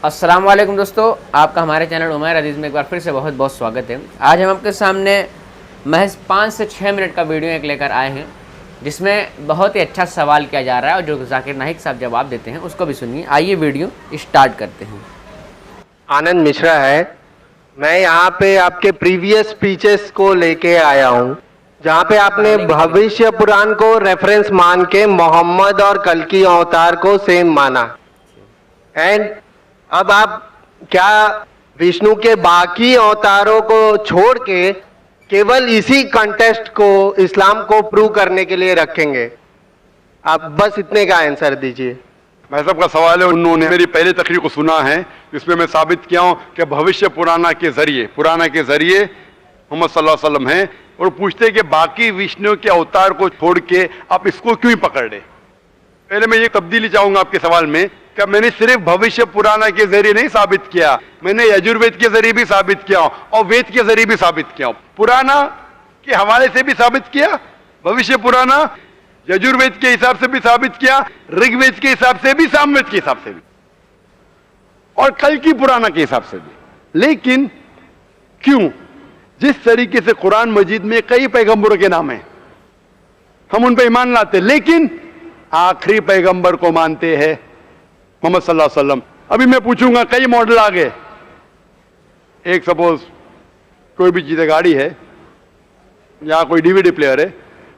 अस्सलाम वालेकुम दोस्तों, आपका हमारे चैनल उमैर अजीज़ में एक बार फिर से बहुत बहुत स्वागत है। आज हम आपके सामने महज 5 से 6 मिनट का वीडियो एक लेकर आए हैं, जिसमें बहुत ही अच्छा सवाल किया जा रहा है और जो जाकिर नाहिक साहब जवाब देते हैं उसको भी सुनिए। आइए वीडियो स्टार्ट करते हैं। आनंद मिश्रा है। मैं यहाँ पे आपके प्रीवियस स्पीचेस को लेके आया हूँ, जहाँ पे आपने भविष्य पुराण को रेफरेंस मान के मोहम्मद और कल्कि अवतार को सेम माना। एंड अब आप क्या विष्णु के बाकी अवतारों को छोड़ के केवल इसी कंटेस्ट को इस्लाम को प्रूव करने के लिए रखेंगे? आप बस इतने का आंसर दीजिए। भाई साहब का सवाल है, उन्होंने मेरी पहली तकरीर को सुना है, इसमें मैं साबित किया हूँ कि भविष्य पुराना के जरिए मोहम्मद सल्लल्लाहु अलैहि वसल्लम हैं, और पूछते कि बाकी विष्णु के अवतार को छोड़ के आप इसको क्यों पकड़ रहे। पहले मैं ये तब्दीली चाहूंगा आपके सवाल में कि मैंने सिर्फ भविष्य पुराना के जरिए नहीं साबित किया, मैंने यजुर्वेद के जरिए भी साबित किया और वेद के जरिए भी साबित किया। पुराना के हवाले से भी साबित किया, भविष्य पुराना यजुर्वेद के हिसाब से भी साबित किया, ऋग्वेद के हिसाब से भी, सामवेद के हिसाब से भी, और कल्कि पुराना के हिसाब से भी। लेकिन क्यों? जिस तरीके से कुरान मजीद में कई पैगंबरों के नाम हैं, हम उन पर ईमान लाते, लेकिन आखिरी पैगंबर को मानते हैं मोहम्मद सल्लल्लाहु अलैहि वसल्लम। अभी मैं पूछूंगा, कई मॉडल आ गए। एक सपोज कोई भी चीज़ गाड़ी है या कोई डीवीडी प्लेयर है,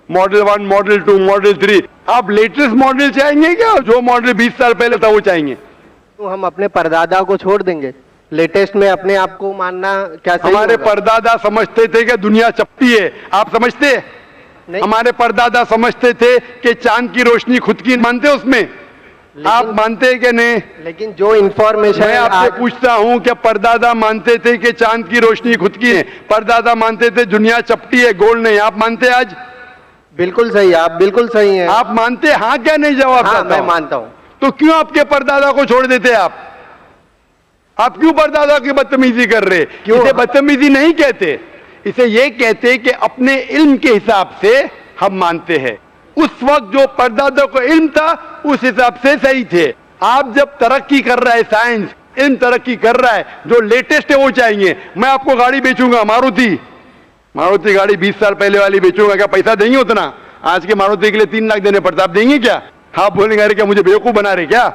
मॉडल 1, मॉडल 2, मॉडल 3, आप लेटेस्ट मॉडल चाहेंगे क्या? जो मॉडल 20 साल पहले था वो चाहेंगे? तो हम अपने परदादा को छोड़ देंगे? लेटेस्ट में अपने आप को मानना क्या सही हमारे होगा? परदादा समझते थे कि दुनिया चपटी है, आप समझते? हमारे परदादा समझते थे कि चांद की रोशनी खुद की मानते उसमें, आप मानते हैं कि नहीं? लेकिन जो इंफॉर्मेशन मैं आपसे पूछता हूं कि परदादा मानते थे कि चांद की रोशनी खुद की है, परदादा मानते थे दुनिया चपटी है, गोल नहीं, आप मानते? आज बिल्कुल सही, आप बिल्कुल सही हैं। आप मानते? हाँ क्या नहीं? जवाब? हाँ, मैं मानता हूं। तो क्यों आपके परदादा को छोड़ देते? आप क्यों परदादा की बदतमीजी कर रहे? क्यों? इसे बदतमीजी नहीं कहते, इसे ये कहते कि अपने इल्म के हिसाब से हम मानते हैं। उस वक्त जो परदादा को इल्म था उस हिसाब से सही थे। आप जब तरक्की कर रहा है, साइंस इल्म तरक्की कर रहा है, जो लेटेस्ट है वो चाहिए। मैं आपको गाड़ी बेचूंगा, मारुति गाड़ी 20 साल पहले वाली बेचूंगा, क्या पैसा देंगे उतना? आज के मारुति के लिए 3 लाख देने पड़ता, आप देंगे क्या? आप बोलेंगे अरे क्या मुझे बेवकूफ बना रहे क्या?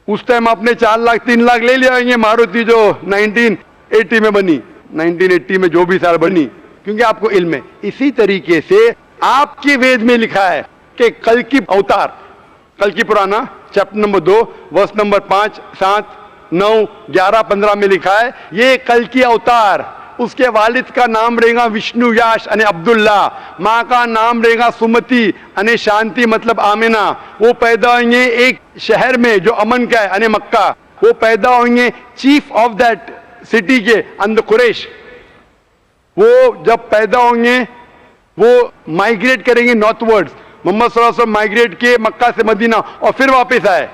उस टाइम आपने 4 लाख 3 लाख ले लिया मारुति जो 1980 में बनी, 1980 में जो भी साल बनी, क्योंकि आपको इल्म है। इसी तरीके से आपके वेद में लिखा है कि कल्कि अवतार, कल्कि पुराना चैप्टर नंबर 2 वर्स नंबर 5, 7, 9, 11, 15 में लिखा है ये कल्कि अवतार। उसके वालिद का नाम रहेगा विष्णु याश यानी अब्दुल्ला, माँ का नाम रहेगा सुमति यानी शांति मतलब आमिना। वो पैदा होंगे एक शहर में जो अमन का है यानी मक्का। वो पैदा होंगे चीफ ऑफ दैट सिटी के अंदर कुरैश। वो जब पैदा होंगे वो माइग्रेट करेंगे नॉर्थवर्ड्स। मोहम्मद सल्लल्लाहु अलैहि वसल्लम माइग्रेट किए मक्का से मदीना और फिर वापस आए।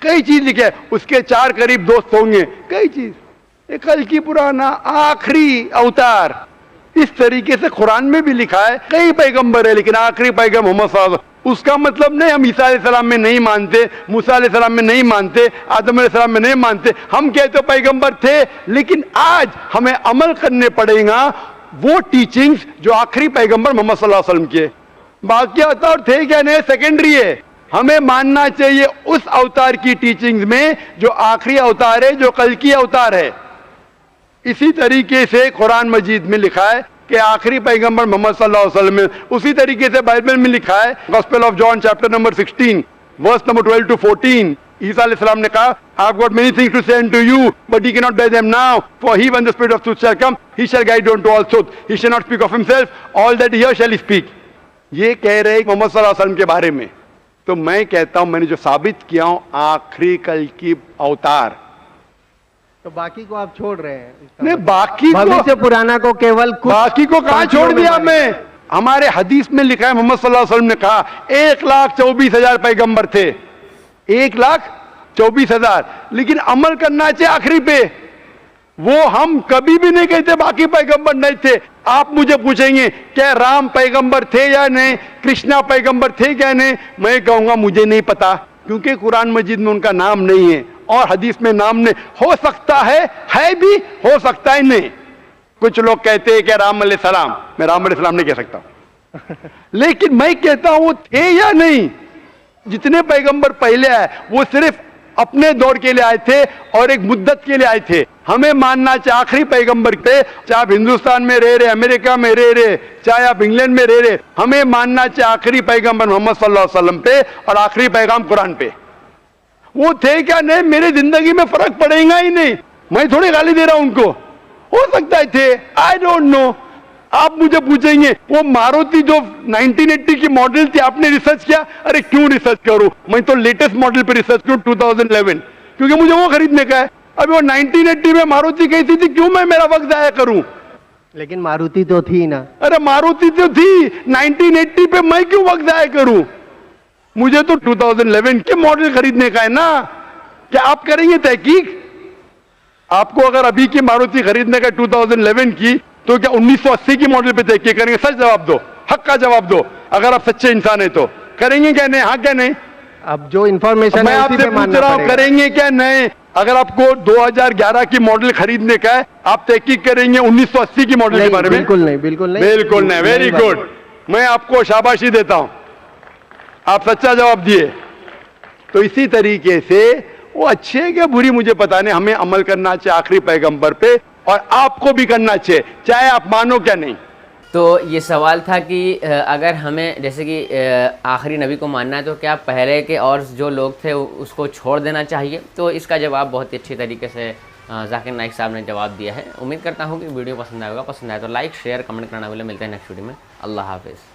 कई चीज लिखे, उसके 4 करीब दोस्त होंगे, कई चीज। कल्कि पुराना आखिरी अवतार, इस तरीके से कुरान में भी लिखा है। कई पैगंबर है लेकिन आखिरी पैगंबर मोहम्मद सल्लल्लाहु अलैहि वसल्लम। उसका मतलब नहीं हम ईसा अलैहिस्सलाम में नहीं मानते, मूसा अलैहिस्सलाम में नहीं मानते, आदम अलैहिस्सलाम में नहीं मानते। हम कहते पैगंबर थे, लेकिन आज हमें अमल करने पड़ेगा वो टीचिंग्स जो आखिरी पैगंबर मोहम्मद सल्लल्लाहु अलैहि वसल्लम के। बाकी अवतार थे क्या नहीं, सेकेंडरी है। हमें मानना चाहिए उस अवतार की टीचिंग्स में जो आखिरी अवतार है, जो कल्कि अवतार है। इसी तरीके से कुरान मजीद में लिखा है कि आखिरी पैगंबर मोहम्मद सल्लल्लाहु अलैहि वसल्लम है। उसी तरीके से बाइबल में लिखा है, gospel of John chapter number 16 verse number 12 to 14, Isa अलैहिस्सलाम ने कहा I have got many things to say unto you, but ye cannot bear them now. For he, when the Spirit of truth shall come, he shall guide you unto all truth. He shall not speak of himself, all that he hears shall he speak. ये कह रहे हैं मोहम्मद सल्लल्लाहु अलैहि वसल्लम के बारे में। तो मैं कहता हूं, मैंने जो साबित किया हूं आखिरी कल्कि अवतार। तो बाकी को आप छोड़ रहे हैं? नहीं, बाकी भविष्य पुराना को केवल बाकी को कहां छोड़ दिया मैं? हमारे हदीस में लिखा है मोहम्मद सल्लल्लाहु अलैहि वसल्लम ने कहा 1,24,000 पैगंबर थे, 1,24,000, लेकिन अमल करना चाहिए आखिरी पे। वो हम कभी भी नहीं कहते बाकी पैगंबर नहीं थे। आप मुझे पूछेंगे क्या राम पैगंबर थे या नहीं, कृष्णा पैगंबर थे क्या नहीं, मैं कहूंगा मुझे नहीं पता, क्योंकि कुरान मजीद में उनका नाम नहीं है और हदीस में नाम नहीं। हो सकता है भी, हो सकता है नहीं। कुछ लोग कहते हैं कि राम अलैहिस्सलाम, मैं राम अलैहिस्सलाम नहीं कह सकता लेकिन मैं कहता हूं वो थे या नहीं। जितने पैगंबर पहले आए वो सिर्फ अपने दौर के लिए आए थे और एक मुद्दत के लिए आए थे। हमें मानना चाहिए आखिरी पैगंबर पे, चाहे आप हिंदुस्तान में रह रहे, अमेरिका में रह रहे, चाहे आप इंग्लैंड में रह रहे, हमें मानना चाहिए आखिरी पैगंबर मोहम्मद सल्लल्लाहु अलैहि वसल्लम पे और आखिरी पैगाम कुरान पे। वो थे क्या नहीं, मेरी जिंदगी में फर्क पड़ेगा ही नहीं। मैं थोड़ी गाली दे रहा हूं उनको, हो सकता है थे, आई डोंट नो। आप मुझे पूछेंगे वो मारुति जो 1980 की मॉडल थी आपने रिसर्च किया? अरे क्यों रिसर्च करूं, मैं तो लेटेस्ट मॉडल पे रिसर्च करूं 2011, क्योंकि मुझे वो खरीदने का है। अभी वो 1980 में मारुति कैसी थी, क्यों मैं मेरा वक्त जाया करूं? लेकिन मारुति तो थी ना। अरे मारुति तो थी 1980 पे, मैं क्यों वक्त जाया करूं? मुझे तो 2011 के मॉडल खरीदने का है ना। क्या आप करेंगे तहकीक? आपको अगर अभी की मारुति खरीदने का 2011 की, तो क्या 1980 की मॉडल पे तहकीक करेंगे? सच जवाब दो, हक का जवाब दो। अगर आप सच्चे इंसान है तो करेंगे क्या नहीं? हाँ क्या नहीं? अब जो इंफॉर्मेशन मैं आपसे पूछ रहा हूं, करेंगे क्या नहीं? अगर आपको 2011 की मॉडल खरीदने का है, आप तहकीक करेंगे 1980 की मॉडल के बारे में? बिल्कुल नहीं, बिल्कुल नहीं, बिल्कुल नहीं। वेरी गुड, मैं आपको शाबाशी देता हूं, आप सच्चा जवाब दिए। तो इसी तरीके से वो अच्छे है क्या बुरी मुझे पता नहीं, हमें अमल करना चाहिए आखिरी पैगंबर पे, और आपको भी करना चाहिए, चाहे आप मानो क्या नहीं। तो ये सवाल था कि अगर हमें जैसे कि आखिरी नबी को मानना है तो क्या पहले के और जो लोग थे उसको छोड़ देना चाहिए? तो इसका जवाब बहुत ही अच्छी तरीके से जाकिर नाइक साहब ने जवाब दिया है। उम्मीद करता हूँ कि वीडियो पसंद आएगा। पसंद आए तो लाइक शेयर कमेंट करना भूलें। मिलते हैं नेक्स्ट वीडियो में। अल्लाह हाफिज़।